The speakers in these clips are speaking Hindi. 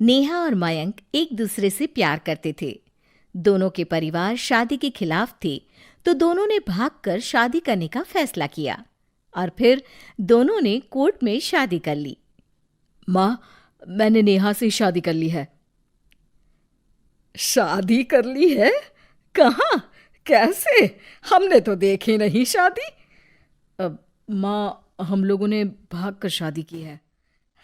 नेहा और मयंक एक दूसरे से प्यार करते थे। दोनों के परिवार शादी के खिलाफ थे, तो दोनों ने भागकर शादी करने का फैसला किया और फिर दोनों ने कोर्ट में शादी कर ली। माँ, मैंने नेहा से शादी कर ली है। शादी कर ली है? कहाँ? कैसे? हमने तो देखी नहीं शादी। माँ, हम लोगों ने भागकर शादी की है।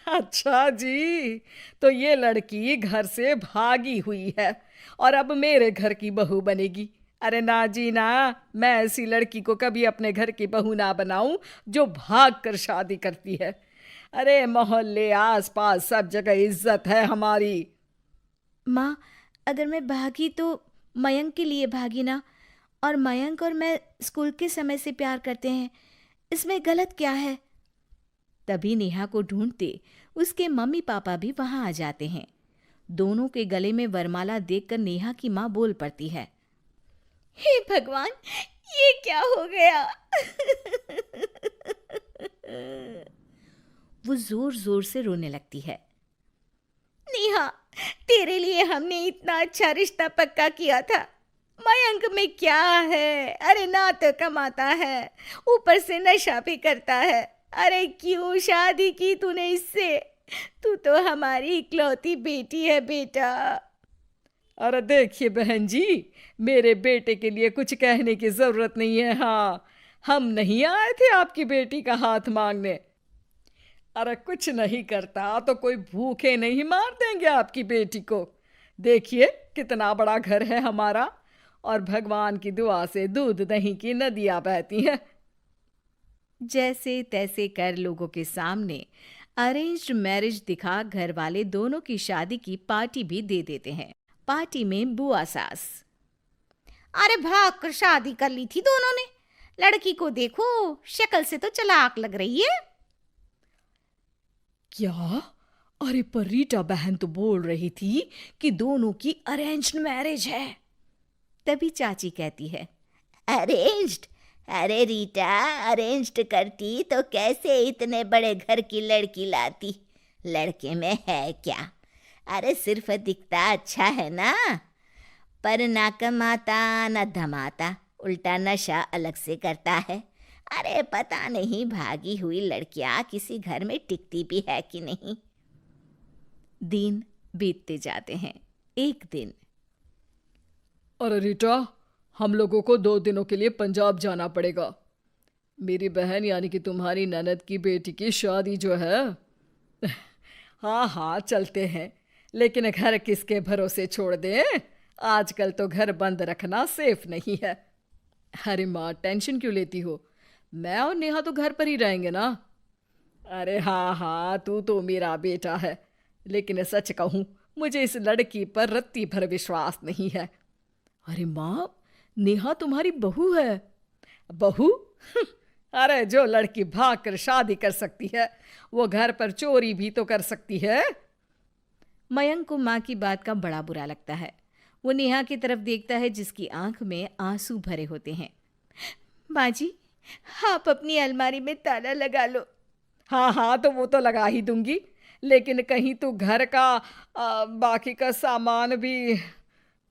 अच्छा जी, तो ये लड़की घर से भागी हुई है और अब मेरे घर की बहू बनेगी। अरे ना जी ना, मैं ऐसी लड़की को कभी अपने घर की बहू ना बनाऊं जो भाग कर शादी करती है। अरे मोहल्ले आस पास सब जगह इज्जत है हमारी। माँ, अगर मैं भागी तो मयंक के लिए भागी ना। और मयंक और मैं स्कूल के समय से प्यार करते हैं, इसमें गलत क्या है? तभी नेहा को ढूंढते उसके मम्मी पापा भी वहां आ जाते हैं। दोनों के गले में वरमाला देखकर नेहा की माँ बोल पड़ती है। हे भगवान, ये क्या हो गया? वो जोर जोर से रोने लगती है। नेहा, तेरे लिए हमने इतना अच्छा रिश्ता पक्का किया था। मयंक में क्या है? अरे ना तो कमाता है, ऊपर से नशा भी करता है। अरे क्यों शादी की तूने इससे? तू तो हमारी इकलौती बेटी है बेटा। अरे देखिए बहन जी, मेरे बेटे के लिए कुछ कहने की जरूरत नहीं है। हाँ, हम नहीं आए थे आपकी बेटी का हाथ मांगने। अरे कुछ नहीं करता तो कोई भूखे नहीं मार देंगे आपकी बेटी को। देखिए कितना बड़ा घर है हमारा, और भगवान की दुआ से दूध दही की नदियां बहती हैं। जैसे तैसे कर लोगों के सामने अरेंज्ड मैरिज दिखा घर वाले दोनों की शादी की पार्टी भी दे देते हैं। पार्टी में बुआ सास। अरे भाग कर शादी कर ली थी दोनों ने। लड़की को देखो, शक्ल से तो चालाक लग रही है। क्या? अरे पर रीटा बहन तो बोल रही थी कि दोनों की अरेंज्ड मैरिज है। तभी चाची कहती है। अरेंज्ड? अरे रीटा, अरेंज्ड करती तो कैसे इतने बड़े घर की लड़की लाती? लड़के में है क्या? अरे सिर्फ दिखता अच्छा है ना, पर ना कमाता ना धमाता, उल्टा नशा अलग से करता है। अरे पता नहीं भागी हुई लड़कियां किसी घर में टिकती भी है कि नहीं। दिन बीतते जाते हैं। एक दिन। अरे रीटा, हम लोगों को 2 दिनों के लिए पंजाब जाना पड़ेगा। मेरी बहन यानी कि तुम्हारी ननद की बेटी की शादी जो है। हाँ हाँ चलते हैं, लेकिन घर किसके भरोसे छोड़ दें? आजकल तो घर बंद रखना सेफ नहीं है। अरे माँ, टेंशन क्यों लेती हो? मैं और नेहा तो घर पर ही रहेंगे ना। अरे हाँ हाँ, तू तो मेरा बेटा है, लेकिन सच कहूँ मुझे इस लड़की पर रत्ती भर विश्वास नहीं है। अरे माँ, नेहा तुम्हारी बहू है। बहू? अरे जो लड़की भाग कर शादी कर सकती है, वो घर पर चोरी भी तो कर सकती है। मयंक को माँ की बात का बड़ा बुरा लगता है। वो नेहा की तरफ देखता है जिसकी आंख में आंसू भरे होते हैं। माँ जी, आप अपनी अलमारी में ताला लगा लो। हाँ हाँ, तो वो तो लगा ही दूंगी, लेकिन कहीं तू घर का बाकी का सामान भी।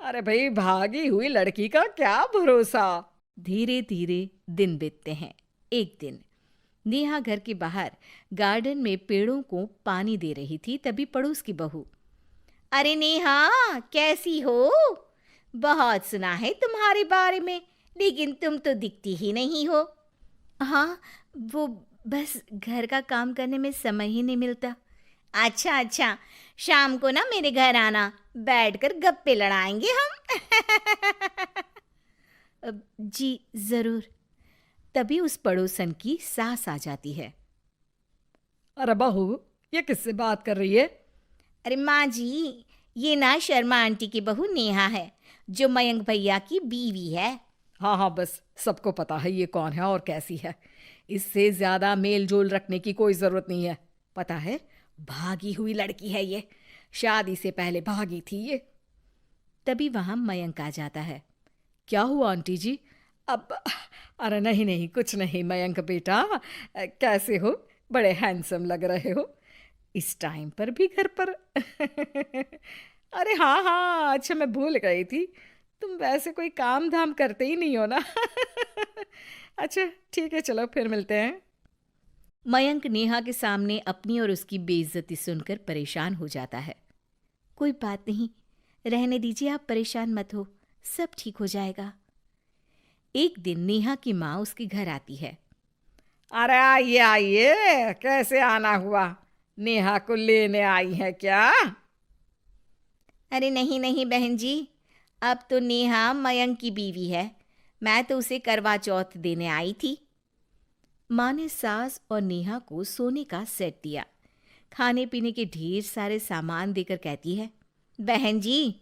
अरे भाई, भागी हुई लड़की का क्या भरोसा। धीरे धीरे दिन बीतते हैं। एक दिन नेहा घर के बाहर गार्डन में पेड़ों को पानी दे रही थी, तभी पड़ोस की बहू। अरे नेहा, कैसी हो? बहुत सुना है तुम्हारे बारे में, लेकिन तुम तो दिखती ही नहीं हो। हाँ, वो बस घर का काम करने में समय ही नहीं मिलता। अच्छा अच्छा, शाम को ना मेरे घर आना, बैठकर गप्पे लड़ाएंगे हम। जी जरूर। तभी उस पड़ोसन की सास आ जाती है। अरे बहू, ये किससे बात कर रही है? अरे माँ जी, ये ना शर्मा आंटी की बहू नेहा है, जो मयंक भैया की बीवी है। हाँ हाँ, बस सबको पता है ये कौन है और कैसी है। इससे ज्यादा मेल जोल रखने की कोई जरूरत नहीं है। पता है, भागी हुई लड़की है ये, शादी से पहले भागी थी ये। तभी वहां मयंक आ जाता है। क्या हुआ आंटी जी? अब अरे नहीं नहीं, कुछ नहीं मयंक बेटा, कैसे हो? बड़े हैंडसम लग रहे हो। इस टाइम पर भी घर पर? अरे हाँ हाँ, अच्छा मैं भूल गई थी, तुम वैसे कोई काम धाम करते ही नहीं हो ना। अच्छा ठीक है, चलो फिर मिलते हैं। मयंक नेहा के सामने अपनी और उसकी बेइज्जती सुनकर परेशान हो जाता है। कोई बात नहीं, रहने दीजिए, आप परेशान मत हो, सब ठीक हो जाएगा। एक दिन नेहा की माँ उसके घर आती है। अरे आइए आइए, कैसे आना हुआ? नेहा को लेने आई है क्या? अरे नहीं नहीं बहन जी, अब तो नेहा मयंक की बीवी है, मैं तो उसे करवा चौथ देने आई थी। माँ ने सास और नेहा को सोने का सेट दिया, खाने पीने के ढेर सारे सामान देकर कहती है, बहन जी,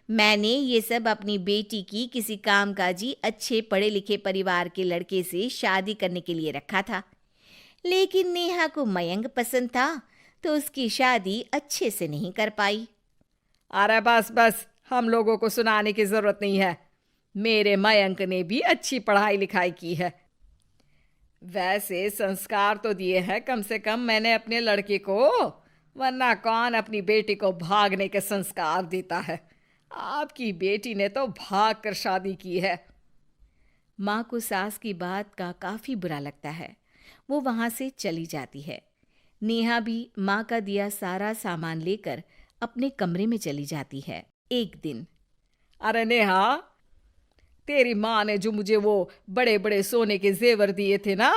मैंने ये सब अपनी बेटी की किसी कामकाजी अच्छे पढ़े लिखे परिवार के लड़के से शादी करने के लिए रखा था, लेकिन नेहा को मयंक पसंद था तो उसकी शादी अच्छे से नहीं कर पाई। अरे बस बस, हम लोगों को सुनाने की जरूरत नहीं है। मेरे मयंक ने भी अच्छी पढ़ाई लिखाई की है, वैसे संस्कार तो दिए हैं कम से कम मैंने अपने लड़के को, वरना कौन अपनी बेटी को भागने के संस्कार देता है? आपकी बेटी ने तो भाग कर शादी की है। माँ को सास की बात का काफ़ी बुरा लगता है। वो वहाँ से चली जाती है। नेहा भी माँ का दिया सारा सामान लेकर अपने कमरे में चली जाती है। एक दिन, अरे नेहा, तेरी माँ ने जो मुझे वो बड़े बड़े सोने के जेवर दिए थे ना,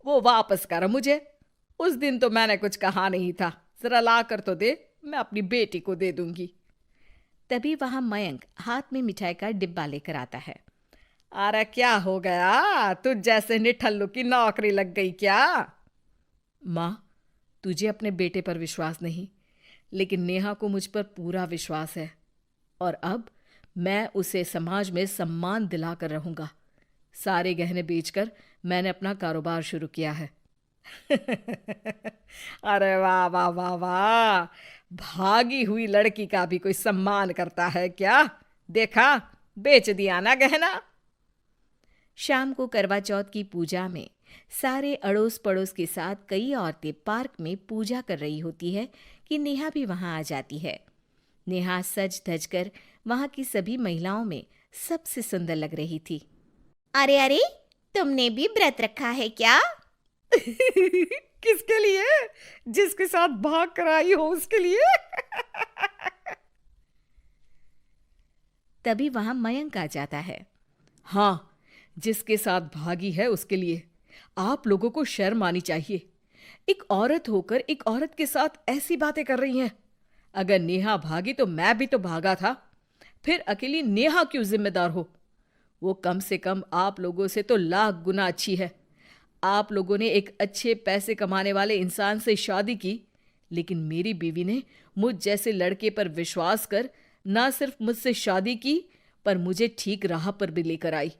वो वापस कर मुझे। उस दिन तो मैंने कुछ कहा नहीं था, जरा ला कर तो दे, मैं अपनी बेटी को दे दूंगी। तभी वहाँ मयंक हाथ में मिठाई का डिब्बा लेकर आता है। अरे क्या हो गया, तुझ जैसे निठल्लू की नौकरी लग गई क्या? माँ, तुझे अपने बेटे पर विश्वास नहीं, लेकिन नेहा को मुझ पर पूरा विश्वास है, और अब मैं उसे समाज में सम्मान दिलाकर रहूंगा। सारे गहने बेचकर मैंने अपना कारोबार शुरू किया है। अरे वाह वाह वाह वाह, भागी हुई लड़की का भी कोई सम्मान करता है क्या? देखा, बेच दिया ना गहना। शाम को करवा चौथ की पूजा में सारे अड़ोस पड़ोस के साथ कई औरतें पार्क में पूजा कर रही होती है कि नेहा भी वहां आ जाती है। नेहा सज धज कर वहां की सभी महिलाओं में सबसे सुंदर लग रही थी। अरे अरे, तुमने भी व्रत रखा है क्या? किसके लिए? जिसके साथ भाग कर आई हो उसके लिए। तभी वहां मयंक आ जाता है। हाँ, जिसके साथ भागी है उसके लिए। आप लोगों को शर्म आनी चाहिए। एक औरत होकर एक औरत के साथ ऐसी बातें कर रही हैं। अगर नेहा भागी तो मैं भी तो भागा था, फिर अकेली नेहा क्यों जिम्मेदार हो? वो कम से कम आप लोगों से तो लाख गुना अच्छी है। आप लोगों ने एक अच्छे पैसे कमाने वाले इंसान से शादी की, लेकिन मेरी बीवी ने मुझ जैसे लड़के पर विश्वास कर ना सिर्फ मुझसे शादी की, पर मुझे ठीक राह पर भी लेकर आई।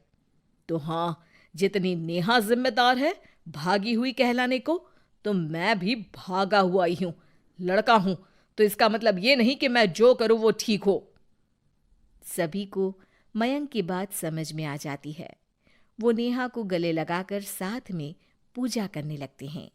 तो हाँ, जितनी नेहा जिम्मेदार है भागी हुई कहलाने को, तो मैं भी भागा हुआ ही हूं, लड़का हूं। तो इसका मतलब ये नहीं कि मैं जो करूं वो ठीक हो। सभी को मयंक की बात समझ में आ जाती है। वो नेहा को गले लगाकर साथ में पूजा करने लगते हैं।